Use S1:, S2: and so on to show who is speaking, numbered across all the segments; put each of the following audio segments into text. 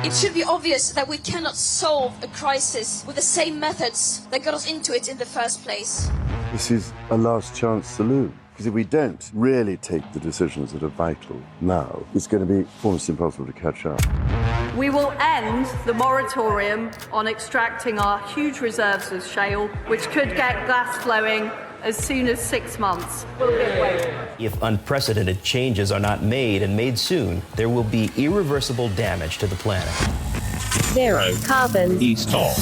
S1: It should be obvious that we cannot solve a crisis with the same methods that got us into it in the first place.
S2: This is a last chance saloon. Because if we don't really take the decisions that are vital now, it's going to be almost impossible to catch up.
S3: We will end the moratorium on extracting our huge reserves of shale, which could get gas flowing as soon as 6 months. We'll give way.
S4: If unprecedented changes are not made and made soon, there will be irreversible damage to the planet.
S5: Zero carbon.
S6: East Talk.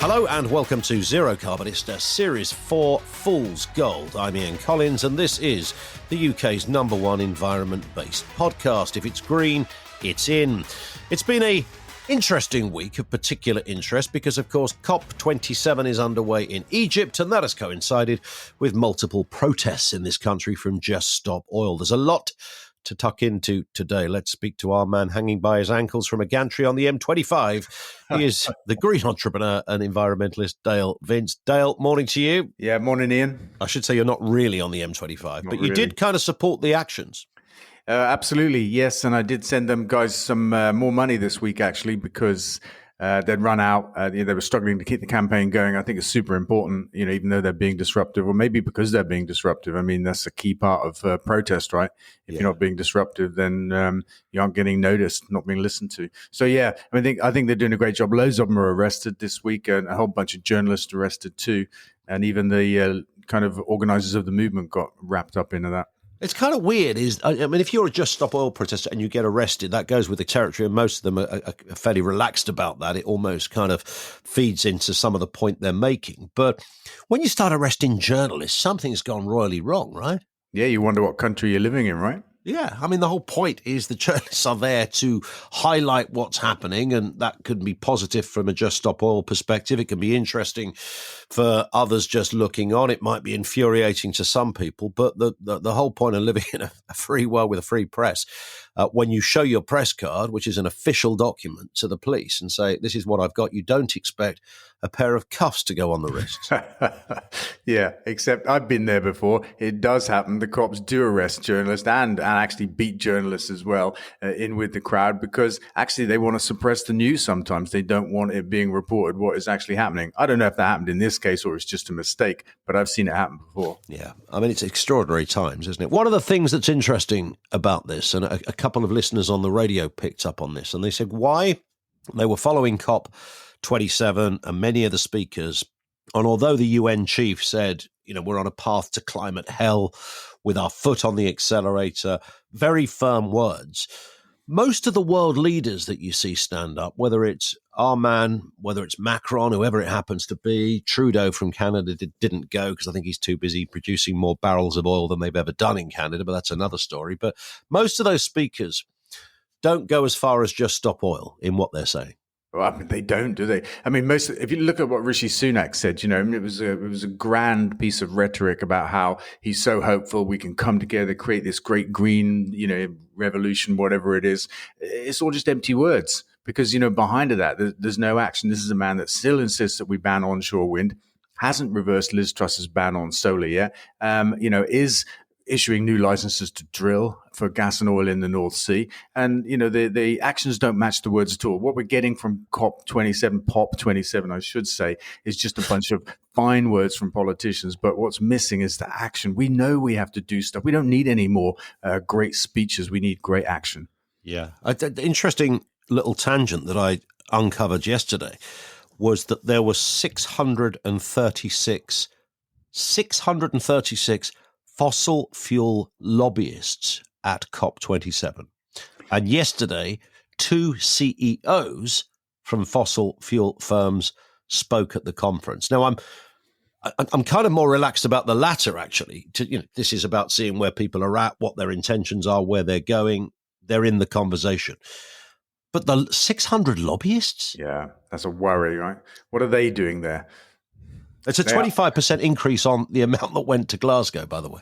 S6: Hello and welcome to Zero Carbonist, Series 4 Fool's Gold. I'm Ian Collins and this is the UK's #1 environment-based podcast. If it's green, it's in. It's been a interesting week of particular interest because, of course, COP27 is underway in Egypt and that has coincided with multiple protests in this country from Just Stop Oil. There's a lot to tuck into today. Let's speak to our man hanging by his ankles from a gantry on the M25. He is the green entrepreneur and environmentalist Dale Vince. Dale, morning to you.
S7: Yeah, morning, Ian.
S6: I should say you're not really on the M25, but you did kind of support the actions.
S7: Absolutely, yes. And I did send them guys some more money this week, actually, because they'd run out. They were struggling to keep the campaign going. I think it's super important, even though they're being disruptive, or maybe because they're being disruptive. I mean, that's a key part of protest, right? If you're not being disruptive, then you aren't getting noticed, not being listened to. So, yeah, I think they're doing a great job. Loads of them are arrested this week, and a whole bunch of journalists arrested too. And even the kind of organizers of the movement got wrapped up into that.
S6: It's kind of weird. If you're a Just Stop Oil protester and you get arrested, that goes with the territory, and most of them are fairly relaxed about that. It almost kind of feeds into some of the point they're making. But when you start arresting journalists, something's gone royally wrong, right?
S7: Yeah, you wonder what country you're living in, right?
S6: Yeah, I mean, the whole point is the journalists are there to highlight what's happening, and that could be positive from a Just Stop Oil perspective. It can be interesting for others just looking on. It might be infuriating to some people, but the whole point of living in a free world with a free press, when you show your press card, which is an official document, to the police and say, this is what I've got, you don't expect a pair of cuffs to go on the wrists.
S7: Yeah, except I've been there before. It does happen. The cops do arrest journalists and actually beat journalists as well in with the crowd, because actually they want to suppress the news sometimes. They don't want it being reported what is actually happening. I don't know if that happened in this case or it's just a mistake, but I've seen it happen before.
S6: Yeah, I mean, it's extraordinary times, isn't it? One of the things that's interesting about this, and a couple of listeners on the radio picked up on this, and they said why they were following COP27 and many of the speakers, and although the UN chief said, we're on a path to climate hell with our foot on the accelerator, very firm words, most of the world leaders that you see stand up, whether it's our man, whether it's Macron, whoever it happens to be, Trudeau from Canada didn't go because I think he's too busy producing more barrels of oil than they've ever done in Canada, but that's another story. But most of those speakers don't go as far as Just Stop Oil in what they're saying.
S7: Well, I mean, they don't, do they? I mean, if you look at what Rishi Sunak said, it was a grand piece of rhetoric about how he's so hopeful we can come together, create this great green, revolution, whatever it is. It's all just empty words because, behind that, there's no action. This is a man that still insists that we ban onshore wind, hasn't reversed Liz Truss's ban on solar yet, is issuing new licenses to drill for gas and oil in the North Sea. And, the actions don't match the words at all. What we're getting from POP27, I should say, is just a bunch of fine words from politicians. But what's missing is the action. We know we have to do stuff. We don't need any more great speeches. We need great action.
S6: Yeah. The interesting little tangent that I uncovered yesterday was that there were 636 fossil fuel lobbyists at COP27. And yesterday, 2 CEOs from fossil fuel firms spoke at the conference. Now, I'm kind of more relaxed about the latter, actually. This is about seeing where people are at, what their intentions are, where they're going. They're in the conversation. But the 600 lobbyists?
S7: Yeah, that's a worry, right? What are they doing there?
S6: It's a 25% increase on the amount that went to Glasgow, by the way.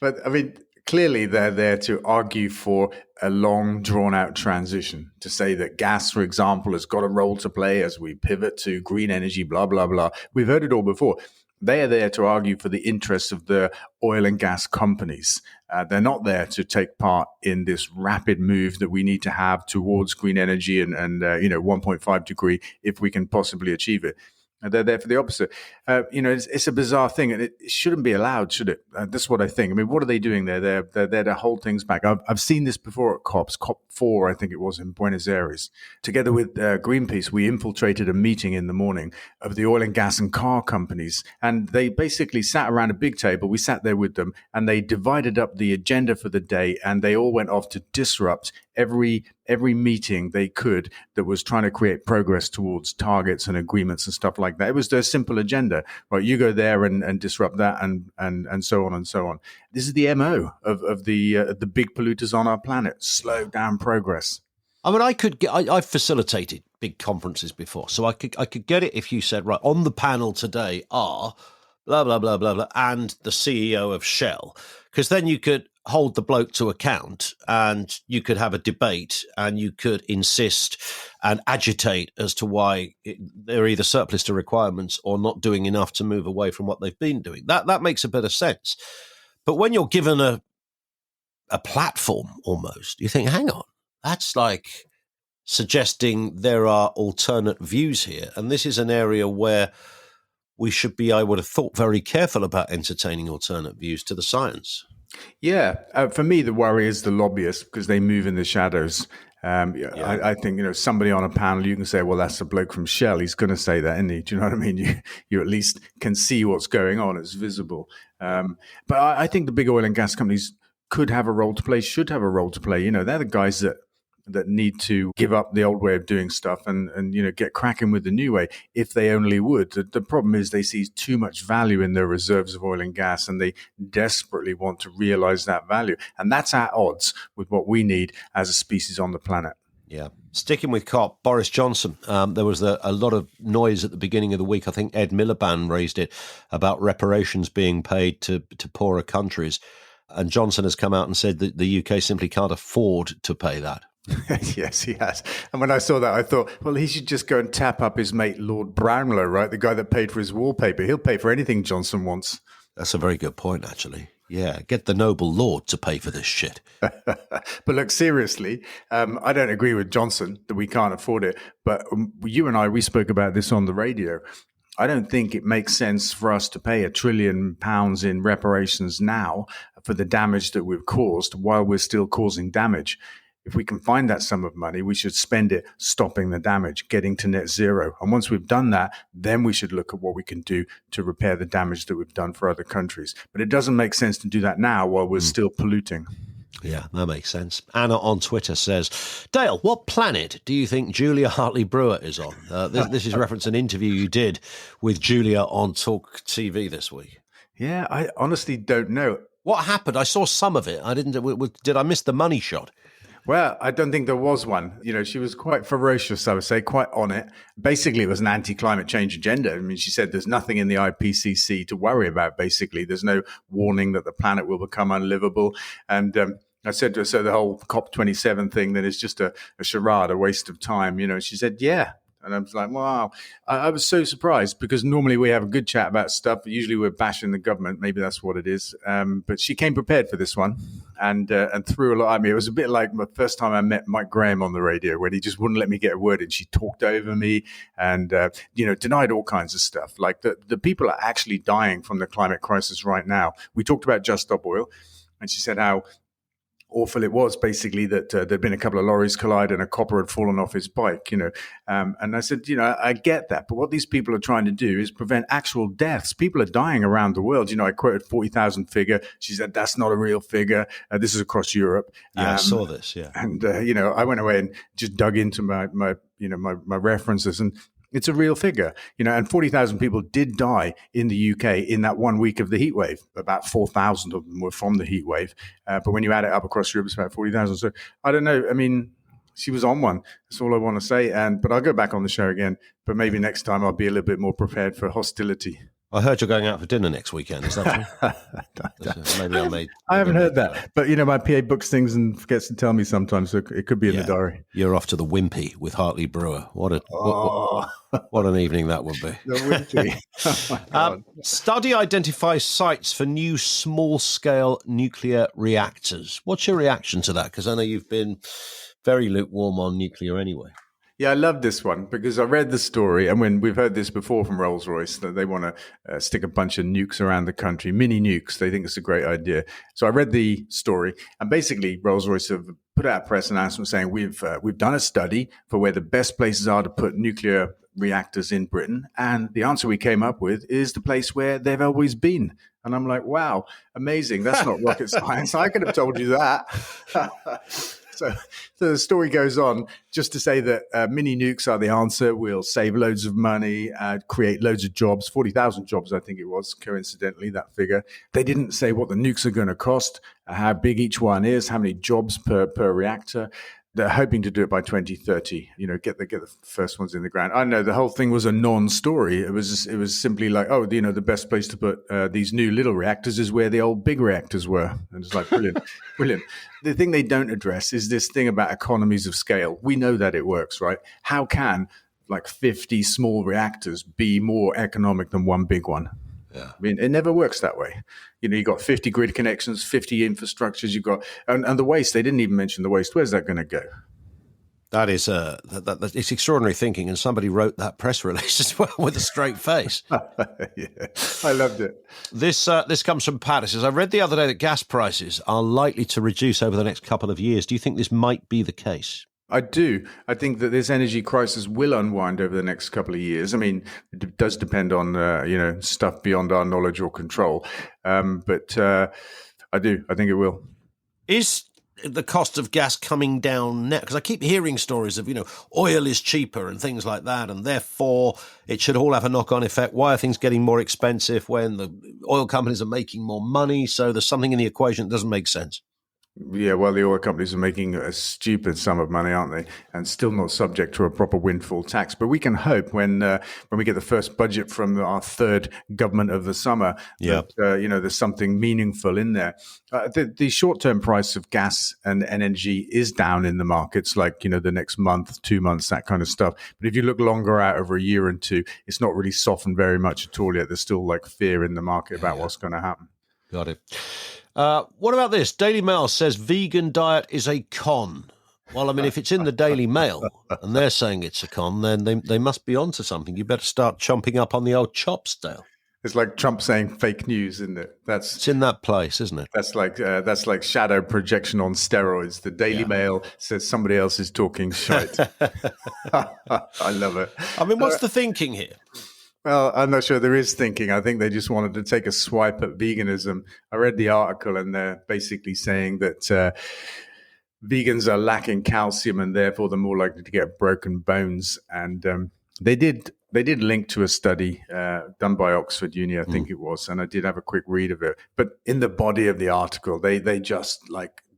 S7: But, I mean, clearly they're there to argue for a long, drawn-out transition, to say that gas, for example, has got a role to play as we pivot to green energy, blah, blah, blah. We've heard it all before. They are there to argue for the interests of the oil and gas companies. They're not there to take part in this rapid move that we need to have towards green energy and 1.5 degree if we can possibly achieve it. They're there for the opposite. It's a bizarre thing, and it shouldn't be allowed, should it? That's what I think. I mean, what are they doing there? They're there to hold things back. I've seen this before at COP4, I think it was, in Buenos Aires. Together with Greenpeace, we infiltrated a meeting in the morning of the oil and gas and car companies, and they basically sat around a big table. We sat there with them, and they divided up the agenda for the day, and they all went off to disrupt every meeting they could that was trying to create progress towards targets and agreements and stuff like that. It was their simple agenda, right? You go there and disrupt that and so on and so on. This is the MO of the big polluters on our planet. Slow down progress.
S6: I mean, I've facilitated big conferences before, so I could get it if you said, right, on the panel today are blah, blah, blah, blah, blah, and the CEO of Shell, because then you could hold the bloke to account and you could have a debate and you could insist and agitate as to why they're either surplus to requirements or not doing enough to move away from what they've been doing. That makes a bit of sense. But when you're given a platform almost, you think, hang on, that's like suggesting there are alternate views here. And this is an area where we should be, I would have thought, very careful about entertaining alternate views to the science.
S7: Yeah, for me, the worry is the lobbyists because they move in the shadows. I think, somebody on a panel, you can say, well, that's a bloke from Shell. He's going to say that, isn't he? Do you know what I mean? You at least can see what's going on. It's visible. But I think the big oil and gas companies could have a role to play, should have a role to play. They're the guys that need to give up the old way of doing stuff and get cracking with the new way if they only would. The problem is they see too much value in their reserves of oil and gas, and they desperately want to realize that value. And that's at odds with what we need as a species on the planet.
S6: Yeah. Sticking with COP, Boris Johnson, there was a lot of noise at the beginning of the week. I think Ed Miliband raised it about reparations being paid to poorer countries. And Johnson has come out and said that the UK simply can't afford to pay that.
S7: Yes, he has. And when I saw that, I thought, well, he should just go and tap up his mate, Lord Brownlow, right? The guy that paid for his wallpaper. He'll pay for anything Johnson wants.
S6: That's a very good point, actually. Yeah, get the noble lord to pay for this shit.
S7: But look, seriously, I don't agree with Johnson that we can't afford it. But you and I, we spoke about this on the radio. I don't think it makes sense for us to pay £1 trillion in reparations now for the damage that we've caused while we're still causing damage. If we can find that sum of money, we should spend it stopping the damage, getting to net zero. And once we've done that, then we should look at what we can do to repair the damage that we've done for other countries. But it doesn't make sense to do that now while we're still polluting.
S6: Yeah, that makes sense. Anna on Twitter says, Dale, what planet do you think Julia Hartley-Brewer is on? This is reference an interview you did with Julia on Talk TV this week.
S7: Yeah, I honestly don't know.
S6: What happened? I saw some of it. Did I miss the money shot?
S7: Well, I don't think there was one. She was quite ferocious, I would say, quite on it. Basically, it was an anti-climate change agenda. I mean, she said there's nothing in the IPCC to worry about, basically. There's no warning that the planet will become unlivable. And I said to her, so the whole COP27 thing, that is just a charade, a waste of time. She said, yeah. And I was like, wow. I was so surprised because normally we have a good chat about stuff. But usually we're bashing the government. Maybe that's what it is. But she came prepared for this one and threw a lot at me. It was a bit like my first time I met Mike Graham on the radio when he just wouldn't let me get a word in. She talked over me and, denied all kinds of stuff. Like the people are actually dying from the climate crisis right now. We talked about Just Stop Oil. And she said how awful it was, basically, that there'd been a couple of lorries collide and a copper had fallen off his bike, And I said, I get that. But what these people are trying to do is prevent actual deaths. People are dying around the world. I quoted 40,000 figure. She said, that's not a real figure. This is across Europe.
S6: Yeah, I saw this, yeah.
S7: And, I went away and just dug into my references, and it's a real figure, and 40,000 people did die in the UK in that 1 week of the heat wave. About 4,000 of them were from the heat wave. But when you add it up across Europe, it's about 40,000. So I don't know. I mean, she was on one. That's all I want to say. But I'll go back on the show again. But maybe next time I'll be a little bit more prepared for hostility.
S6: I heard you're going out for dinner next weekend. Is that true? Maybe
S7: I haven't heard that. But, my PA books things and forgets to tell me sometimes, so it could be in the diary.
S6: You're off to the Wimpy with Hartley Brewer. What an evening that would be.
S7: The Wimpy. Oh, my God.
S6: Study identifies sites for new small-scale nuclear reactors. What's your reaction to that? Because I know you've been very lukewarm on nuclear anyway.
S7: Yeah, I love this one because I read the story, and when we've heard this before from Rolls-Royce, that they want to stick a bunch of nukes around the country, mini nukes. They think it's a great idea. So I read the story, and basically Rolls-Royce have put out a press announcement saying we've done a study for where the best places are to put nuclear reactors in Britain, and the answer we came up with is the place where they've always been. And I'm like, wow, amazing. That's not rocket science. I could have told you that. So the story goes on just to say that mini nukes are the answer. We'll save loads of money, create loads of jobs, 40,000 jobs, I think it was, coincidentally, that figure. They didn't say what the nukes are going to cost, how big each one is, how many jobs per reactor. They're hoping to do it by 2030, get the first ones in the ground. I know the whole thing was a non-story. It was simply like, the best place to put these new little reactors is where the old big reactors were. And it's like, brilliant, brilliant. The thing they don't address is this thing about economies of scale. We know that it works, right? How can 50 small reactors be more economic than one big one? Yeah. I mean, it never works that way. You got 50 grid connections, 50 infrastructures. You've got and the waste. They didn't even mention the waste. Where's that going to go? That is
S6: it's extraordinary thinking, and somebody wrote that press release as well with a straight face.
S7: Yeah, I loved it.
S6: This comes from Pat. It says, I read the other day that gas prices are likely to reduce over the next couple of years. Do you think this might be the case?
S7: I do. I think that this energy crisis will unwind over the next couple of years. I mean, it does depend on, stuff beyond our knowledge or control. But I do. I think it will.
S6: Is the cost of gas coming down now? Because I keep hearing stories of, oil is cheaper and things like that, and therefore it should all have a knock-on effect. Why are things getting more expensive when the oil companies are making more money? So there's something in the equation that doesn't make sense.
S7: Yeah, well, the oil companies are making a stupid sum of money, aren't they? And still not subject to a proper windfall tax. But we can hope when we get the first budget from our third government of the summer, that there's something meaningful in there. The short-term price of gas and energy is down in the markets, like the next month, 2 months, that kind of stuff. But if you look longer out over a year and two, it's not really softened very much at all yet. There's still fear in the market about what's going to happen.
S6: Got it. What about this? Daily Mail says vegan diet is a con. Well, I mean, if it's in the Daily Mail and they're saying it's a con, then they must be onto something. You better start chomping up on the old chops, Dale.
S7: It's like Trump saying fake news, isn't it?
S6: It's in that place, isn't it?
S7: That's like shadow projection on steroids. The Daily Mail says somebody else is talking shite. I love it.
S6: I mean, what's the thinking here?
S7: Well, I'm not sure there is thinking. I think they just wanted to take a swipe at veganism. I read the article, and they're basically saying that vegans are lacking calcium, and therefore they're more likely to get broken bones. And they did link to a study done by Oxford Uni, I think it was, and I did have a quick read of it. But in the body of the article, they just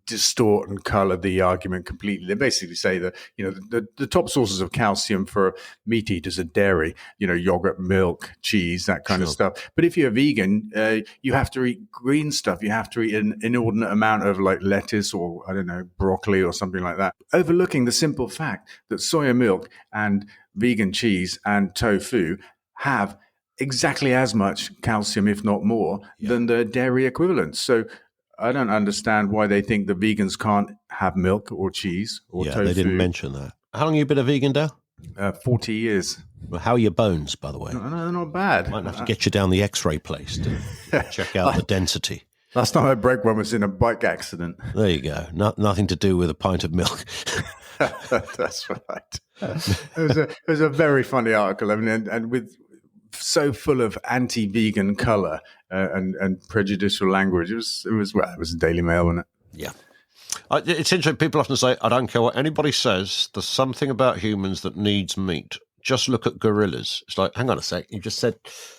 S7: distort and color the argument completely. They basically say that the top sources of calcium for meat eaters are dairy, yogurt, milk, cheese, that kind of stuff. But if you're a vegan, you have to eat green stuff. You have to eat an inordinate amount of lettuce or broccoli or something like that, overlooking the simple fact that soya milk and vegan cheese and tofu have exactly as much calcium, if not more, than the dairy equivalents. So I don't understand why they think the vegans can't have milk or cheese or tofu.
S6: They didn't mention that. How long have you been a vegan, Dale?
S7: 40 years.
S6: Well, how are your bones, by the way?
S7: No, they're not bad.
S6: Might have to get you down the X-ray place to check out the density.
S7: Last time I broke one was in a bike accident.
S6: There you go. Nothing to do with a pint of milk.
S7: That's right. It was a very funny article. I mean, and with so full of anti-vegan color and prejudicial language. It was a Daily Mail, wasn't it?
S6: Yeah. It's interesting. People often say, I don't care what anybody says. There's something about humans that needs meat. Just look at gorillas. It's like, hang on a sec. You just said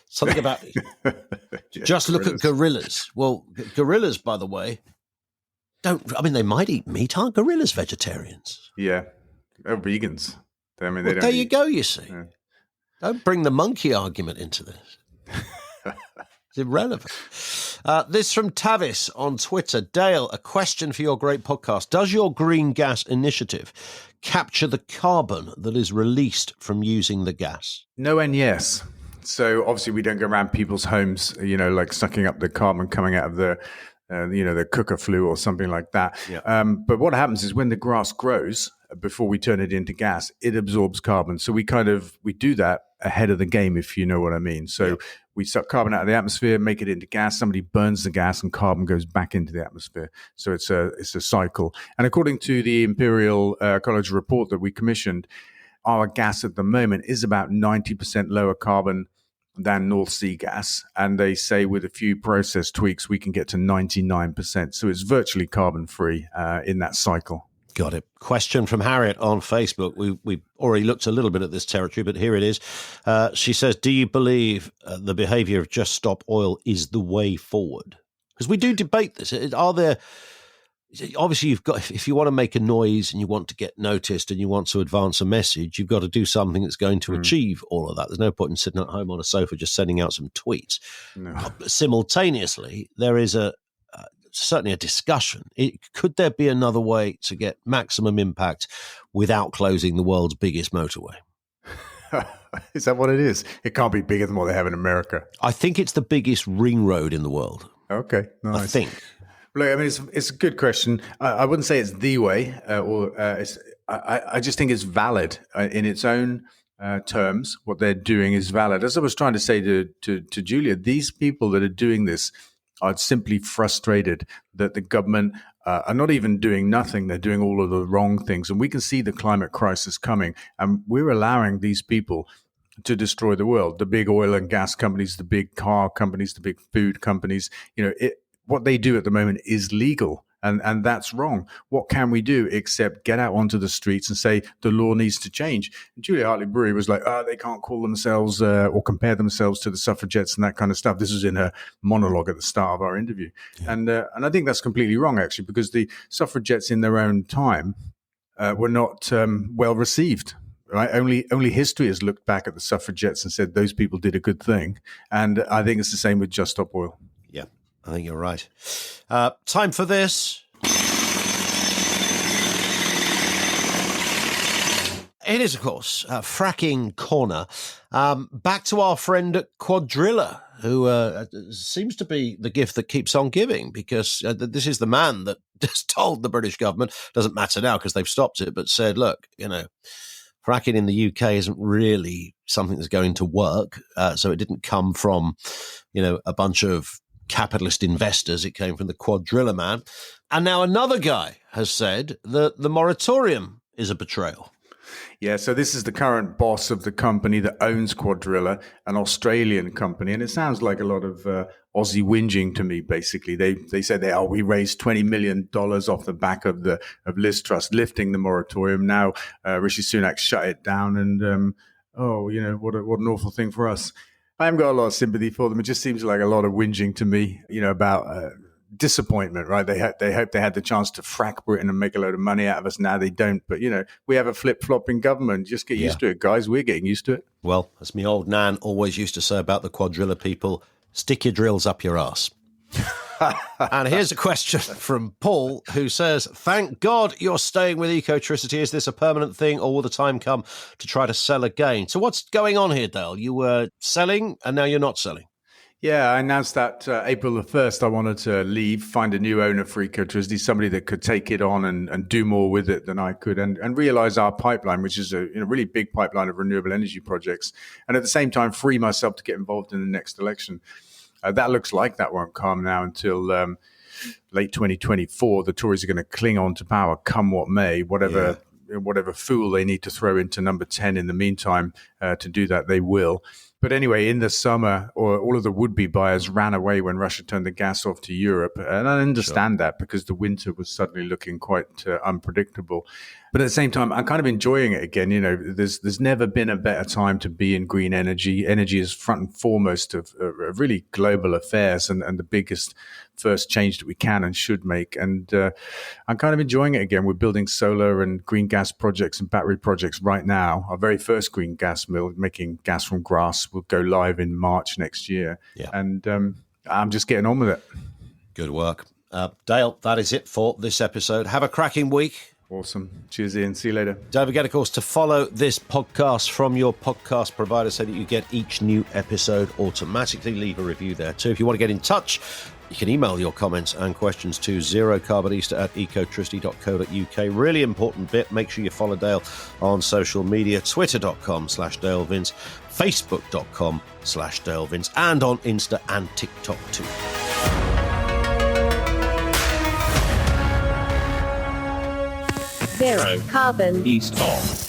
S6: something about look at gorillas. Well, gorillas, by the way, they might eat meat. Aren't gorillas vegetarians?
S7: Yeah. They're vegans.
S6: There you go, you see. Yeah. Don't bring the monkey argument into this. irrelevant. This from Tavis on Twitter. Dale, a question for your great podcast. Does your green gas initiative capture the carbon that is released from using the gas?
S7: No and yes. So obviously we don't go around people's homes, like sucking up the carbon coming out of the cooker flue or something like that.
S6: Yeah.
S7: But what happens is when the grass grows, before we turn it into gas, it absorbs carbon. So we do that ahead of the game, if you know what I mean. So we suck carbon out of the atmosphere, make it into gas. Somebody burns the gas, and carbon goes back into the atmosphere. So it's a cycle. And according to the Imperial College report that we commissioned, our gas at the moment is about 90% lower carbon than North Sea gas. And they say with a few process tweaks, we can get to 99%. So it's virtually carbon-free in that cycle.
S6: Got it. Question from Harriet on Facebook. We already looked a little bit at this territory, but here it is. She says, do you believe the behaviour of Just Stop Oil is the way forward? Because we do debate this. Are there... Obviously, if you want to make a noise and you want to get noticed and you want to advance a message, you've got to do something that's going to achieve all of that. There's no point in sitting at home on a sofa just sending out some tweets. No. Simultaneously, there is certainly a discussion. Could there be another way to get maximum impact without closing the world's biggest motorway?
S7: Is that what it is? It can't be bigger than what they have in America. I
S6: think it's the biggest ring road in the world.
S7: Okay, nice.
S6: I think.
S7: Look, I mean, it's a good question. I wouldn't say it's the way, I just think it's valid in its own terms. What they're doing is valid. As I was trying to say to Julia, these people that are doing this are simply frustrated that the government are not even doing nothing. They're doing all of the wrong things. And we can see the climate crisis coming. And we're allowing these people to destroy the world. The big oil and gas companies, the big car companies, the big food companies, what they do at the moment is legal, and that's wrong. What can we do except get out onto the streets and say the law needs to change? And Julia Hartley-Brewery was like, they can't call themselves or compare themselves to the suffragettes and that kind of stuff. This was in her monologue at the start of our interview. Yeah. And I think that's completely wrong, actually, because the suffragettes in their own time were not well received. Right? Only history has looked back at the suffragettes and said those people did a good thing. And I think it's the same with Just Stop Oil.
S6: Yeah. I think you're right. Time for this. It is, of course, Fracking Corner. Back to our friend at Quadrilla, who seems to be the gift that keeps on giving, because this is the man that just told the British government, doesn't matter now because they've stopped it, but said, look, fracking in the UK isn't really something that's going to work. So it didn't come from, a bunch of capitalist investors. It came from the Quadrilla man. And now another guy has said that the moratorium is a betrayal.
S7: Yeah, so this is the current boss of the company that owns Quadrilla, an Australian company. And it sounds like a lot of Aussie whinging to me, basically. They said we raised $20 million off the back of Liz Truss lifting the moratorium. Now Rishi Sunak shut it down, and what an awful thing for us. I haven't got a lot of sympathy for them. It just seems like a lot of whinging to me, about disappointment, right? They hope they had the chance to frack Britain and make a load of money out of us. Now they don't. But, we have a flip-flopping government. Just get used to it, guys. We're getting used to it.
S6: Well, as my old nan always used to say about the Quadrilla people, stick your drills up your arse. And here's a question from Paul, who says, thank God you're staying with Ecotricity. Is this a permanent thing, or will the time come to try to sell again? So what's going on here, Dale? You were selling and now you're not selling.
S7: Yeah, I announced that April the 1st, I wanted to leave, find a new owner for Ecotricity, somebody that could take it on and do more with it than I could, and realize our pipeline, which is a really big pipeline of renewable energy projects, and at the same time free myself to get involved in the next election. That looks like that won't come now until late 2024. The Tories are going to cling on to power, come what may, whatever fool they need to throw into number 10 in the meantime to do that, they will. But anyway, in the summer, all of the would-be buyers ran away when Russia turned the gas off to Europe. And I understand that because the winter was suddenly looking quite unpredictable. But at the same time, I'm kind of enjoying it again. There's never been a better time to be in green energy. Energy is front and foremost of really global affairs and the biggest first change that we can and should make. And I'm kind of enjoying it again. We're building solar and green gas projects and battery projects right now. Our very first green gas mill, making gas from grass, will go live in March next year.
S6: Yeah.
S7: And I'm just getting on with it.
S6: Good work. Dale, that is it for this episode. Have a cracking week.
S7: Awesome. Cheers, Ian. See you later.
S6: Don't forget, of course, to follow this podcast from your podcast provider so that you get each new episode automatically. Leave a review there too. If you want to get in touch, you can email your comments and questions to zerocarbonista@ecotricity.co.uk. Really important bit. Make sure you follow Dale on social media, twitter.com/Dale Vince, facebook.com/Dale Vince, and on Insta and TikTok too.
S5: Zero Carbon
S8: East of.